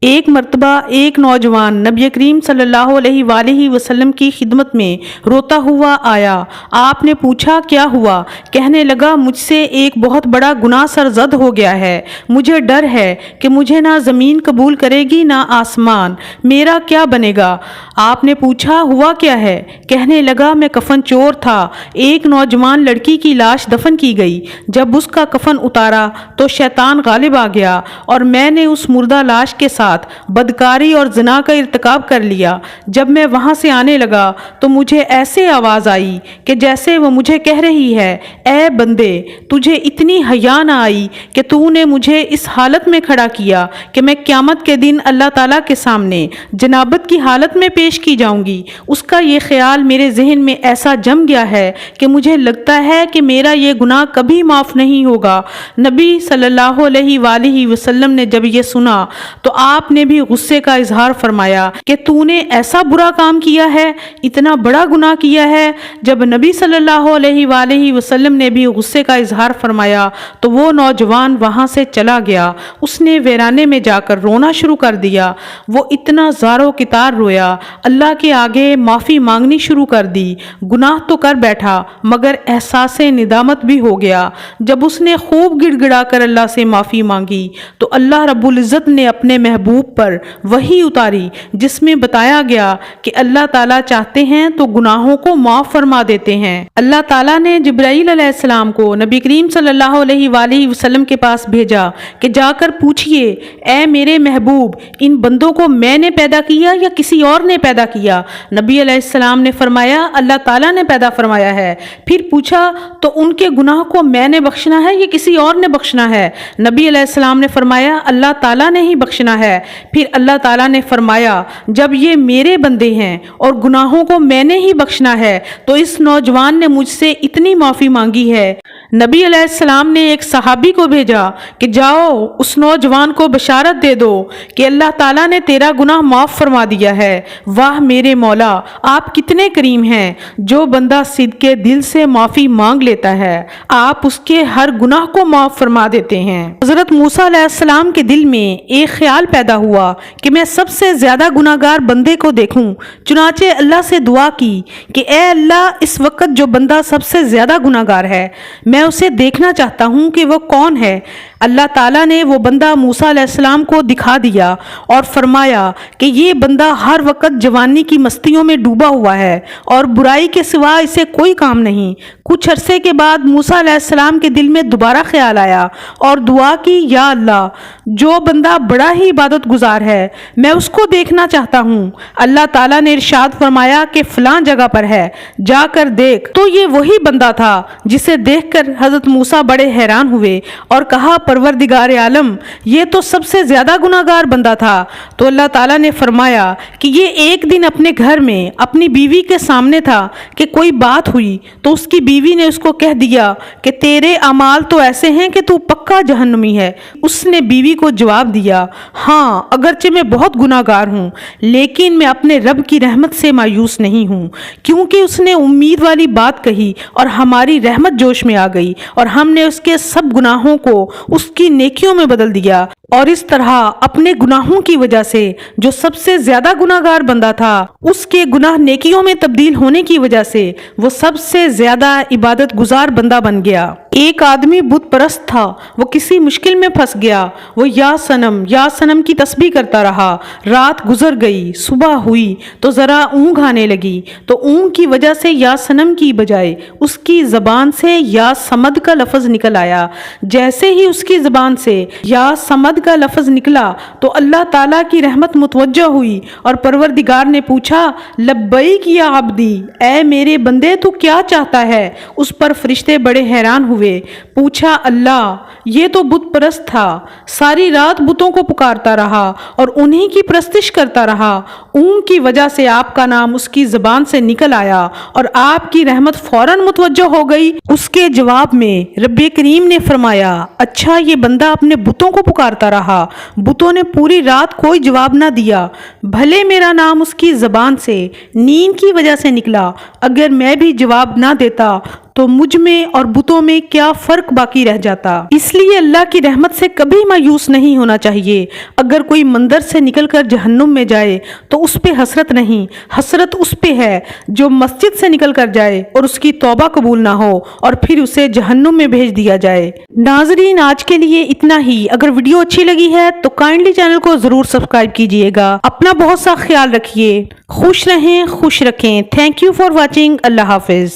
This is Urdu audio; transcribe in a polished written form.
ایک مرتبہ ایک نوجوان نبی کریم صلی اللہ علیہ وآلہ وسلم کی خدمت میں روتا ہوا آیا۔ آپ نے پوچھا کیا ہوا؟ کہنے لگا مجھ سے ایک بہت بڑا گناہ سرزد ہو گیا ہے، مجھے ڈر ہے کہ مجھے نہ زمین قبول کرے گی نہ آسمان، میرا کیا بنے گا؟ آپ نے پوچھا ہوا کیا ہے؟ کہنے لگا میں کفن چور تھا، ایک نوجوان لڑکی کی لاش دفن کی گئی، جب اس کا کفن اتارا تو شیطان غالب آ گیا اور میں نے اس مردہ لاش کے ساتھ بدکاری اور زنا کا ارتکاب کر لیا۔ جب میں وہاں سے آنے لگا تو مجھے ایسے آواز آئی کہ جیسے وہ مجھے کہہ رہی ہے، اے بندے، تجھے اتنی حیا نہ آئی کہ تو نے مجھے اس حالت میں کھڑا کیا کہ میں قیامت کے دن اللہ تعالیٰ کے سامنے جنابت کی حالت میں پیش کی جاؤں گی۔ اس کا یہ خیال میرے ذہن میں ایسا جم گیا ہے کہ مجھے لگتا ہے کہ میرا یہ گناہ کبھی معاف نہیں ہوگا۔ نبی صلی اللہ علیہ وآلہ وسلم نے جب یہ سنا تو آپ نے بھی غصے کا اظہار فرمایا کہ تو نے ایسا برا کام کیا ہے، اتنا بڑا گناہ کیا ہے۔ جب نبی صلی اللہ علیہ وآلہ وسلم نے بھی غصے کا اظہار فرمایا تو وہ نوجوان وہاں سے چلا گیا۔ اس نے ویرانے میں جا کر رونا شروع کر دیا۔ وہ اتنا زارو کتار رویا، اللہ کے آگے معافی مانگنی شروع کر دی۔ گناہ تو کر بیٹھا مگر احساس ندامت بھی ہو گیا۔ جب اس نے خوب گڑ گڑا کر اللہ سے معافی مانگی تو اللہ رب العزت نے اپنے محبوب پر وحی اتاری جس میں بتایا گیا کہ اللہ تعالیٰ چاہتے ہیں تو گناہوں کو معاف فرما دیتے ہیں۔ اللہ تعالیٰ نے جبرائیل علیہ السلام کو نبی کریم صلی اللہ علیہ وآلہ وسلم کے پاس بھیجا کہ جا کر پوچھئے، اے میرے محبوب، ان بندوں کو میں نے پیدا کیا یا کسی اور نے پیدا کیا؟ نبی علیہ السلام نے فرمایا اللہ تعالیٰ نے پیدا فرمایا ہے۔ پھر پوچھا تو ان کے گناہ کو میں نے بخشنا ہے یا کسی اور نے بخشنا ہے؟ نبی علیہ السلام نے فرمایا اللہ تعالیٰ نے ہی بخشنا ہے۔ پھر اللہ تعالیٰ نے فرمایا جب یہ میرے بندے ہیں اور گناہوں کو میں نے ہی بخشنا ہے تو اس نوجوان نے مجھ سے اتنی معافی مانگی ہے۔ نبی علیہ السلام نے ایک صحابی کو بھیجا کہ جاؤ اس نوجوان کو بشارت دے دو کہ اللہ تعالیٰ نے تیرا گناہ معاف فرما دیا ہے۔ واہ میرے مولا، آپ کتنے کریم ہیں، جو بندہ صدقے دل سے معافی مانگ لیتا ہے آپ اس کے ہر گناہ کو معاف فرما دیتے ہیں۔ حضرت موسیٰ علیہ السلام کے دل میں ایک خیال پیدا ہوا کہ میں سب سے زیادہ گناہ گار بندے کو دیکھوں، چنانچہ اللہ سے دعا کی کہ اے اللہ، اس وقت جو بندہ سب سے زیادہ گناہ گار ہے میں اسے دیکھنا چاہتا ہوں کہ وہ کون ہے۔ اللہ تعالیٰ نے وہ بندہ موسیٰ علیہ السلام کو دکھا دیا اور فرمایا کہ یہ بندہ ہر وقت جوانی کی مستیوں میں ڈوبا ہوا ہے اور برائی کے سوا اسے کوئی کام نہیں۔ کچھ عرصے کے بعد موسیٰ علیہ السلام کے دل میں دوبارہ خیال آیا اور دعا کی، یا اللہ، جو بندہ بڑا ہی عبادت گزار ہے میں اس کو دیکھنا چاہتا ہوں۔ اللہ تعالیٰ نے ارشاد فرمایا کہ فلاں جگہ پر ہے، جا کر دیکھ۔ تو یہ وہی بندہ تھا جسے دیکھ کر حضرت موسیٰ بڑے حیران ہوئے اور کہا پروردگار عالم، یہ تو سب سے زیادہ گناہ گار بندہ تھا۔ تو اللہ تعالیٰ نے فرمایا کہ یہ ایک دن اپنے گھر میں اپنی بیوی کے سامنے تھا کہ کوئی بات ہوئی تو اس کی بیوی نے اس کو کہہ دیا کہ تیرے اعمال تو ایسے ہیں کہ تو پکا جہنمی ہے۔ اس نے بیوی کو جواب دیا، ہاں اگرچہ میں بہت گناہ گار ہوں لیکن میں اپنے رب کی رحمت سے مایوس نہیں ہوں، کیونکہ اس نے امید والی بات کہی اور ہماری رحمت جوش میں آ گئی اور ہم نے اس کے سب گناہوں کو اس کی نیکیوں میں بدل دیا۔ اور اس طرح اپنے گناہوں کی وجہ سے جو سب سے زیادہ گناہ گار بندہ تھا اس کے گناہ نیکیوں میں تبدیل ہونے کی وجہ سے وہ سب سے زیادہ عبادت گزار بندہ بن گیا۔ ایک آدمی بت پرست تھا، وہ کسی مشکل میں پھنس گیا۔ وہ یا سنم کی تسبیح کرتا رہا۔ رات گزر گئی، صبح ہوئی تو ذرا اونگ آنے لگی تو اونگ کی وجہ سے یا سنم کی بجائے اس کی زبان سے یا سمد کا لفظ نکل آیا۔ جیسے ہی اس کی زبان سے یا سمد کا لفظ نکلا تو اللہ تعالیٰ کی رحمت متوجہ ہوئی اور پروردگار نے پوچھا، لبیک یا عبدی، اے میرے بندے تو کیا چاہتا ہے؟ اس پر فرشتے بڑے حیران ہوئے۔ پوچھا، اللہ، یہ تو بت پرست تھا، ساری رات بتوں کو پکارتا رہا اور انہی کی پرستش کرتا رہا، اونگ کی وجہ سے آپ کا نام اس کی زبان سے نکل آیا اور آپ کی رحمت فوراً متوجہ ہو گئی۔ اس کے جواب میں رب کریم نے فرمایا، اچھا یہ بندہ اپنے بتوں کو پکارتا رہا، بتوں نے پوری رات کوئی جواب نہ دیا، بھلے میرا نام اس کی زبان سے نیند کی وجہ سے نکلا، اگر میں بھی جواب نہ دیتا تو مجھ میں اور بتوں میں کیا فرق باقی رہ جاتا۔ اس لیے اللہ کی رحمت سے کبھی مایوس نہیں ہونا چاہیے۔ اگر کوئی مندر سے نکل کر جہنم میں جائے تو اس پہ حسرت نہیں، حسرت اس پہ ہے جو مسجد سے نکل کر جائے اور اس کی توبہ قبول نہ ہو اور پھر اسے جہنم میں بھیج دیا جائے۔ ناظرین، آج کے لیے اتنا ہی۔ اگر ویڈیو اچھی لگی ہے تو کائنڈلی چینل کو ضرور سبسکرائب کیجئے گا۔ اپنا بہت سا خیال رکھیے، خوش رہیں، خوش رکھیں۔ Thank you for watching. اللہ حافظ۔